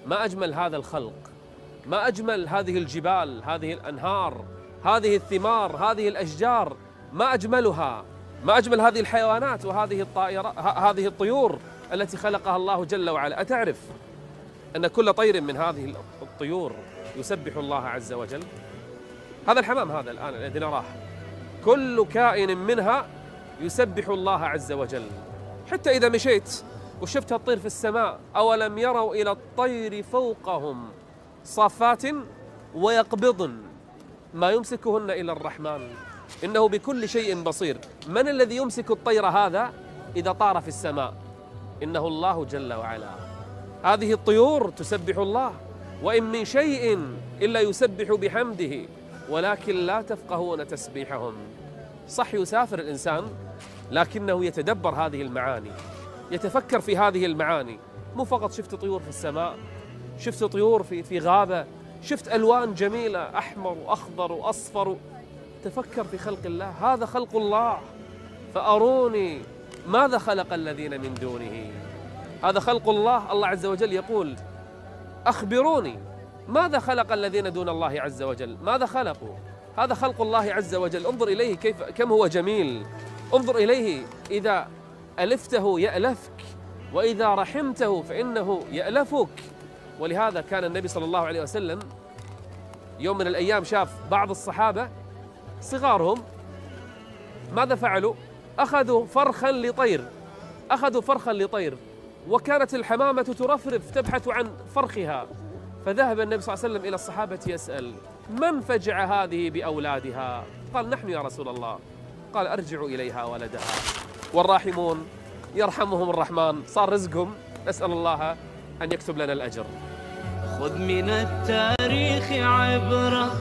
ما أجمل هذا الخلق، ما أجمل هذه الجبال، هذه الأنهار، هذه الثمار، هذه الأشجار، ما أجملها، ما أجمل هذه الحيوانات وهذه الطائرات، هذه الطيور التي خلقها الله جل وعلا. أتعرف أن كل طير من هذه الطيور يسبح الله عز وجل؟ هذا الحمام هذا الآن الذي نراه، كل كائن منها يسبح الله عز وجل. حتى إذا مشيت وشفتها الطير في السماء، أولم يروا إلى الطير فوقهم صافات ويقبضن ما يمسكهن إلا الرحمن إنه بكل شيء بصير. من الذي يمسك الطير هذا إذا طار في السماء؟ إنه الله جل وعلا. هذه الطيور تسبح الله، وإن من شيء إلا يسبح بحمده ولكن لا تفقهون تسبيحهم. صح يسافر الإنسان لكنه يتدبر هذه المعاني، يتفكر في هذه المعاني. مو فقط شفت طيور في السماء، شفت طيور في غابة، شفت ألوان جميلة أحمر وأخضر وأصفر. تفكر في خلق الله، هذا خلق الله. فأروني ماذا خلق الذين من دونه. هذا خلق الله. الله عز وجل يقول أخبروني ماذا خلق الذين دون الله عز وجل، ماذا خلقوا. هذا خلق الله عز وجل. انظر إليه كم هو جميل. انظر إليه، إذا ألفته يألفك، وإذا رحمته فإنه يألفك. ولهذا كان النبي صلى الله عليه وسلم يوم من الأيام شاف بعض الصحابة صغارهم ماذا فعلوا؟ أخذوا فرخا لطير، وكانت الحمامة ترفرف تبحث عن فرخها. فذهب النبي صلى الله عليه وسلم إلى الصحابة يسأل: من فجع هذه بأولادها؟ قال: نحن يا رسول الله. قال: أرجعوا إليها ولدها. والراحمون يرحمهم الرحمن، صار رزقهم. نسأل الله أن يكتب لنا الأجر. خذ من التاريخ عبرة.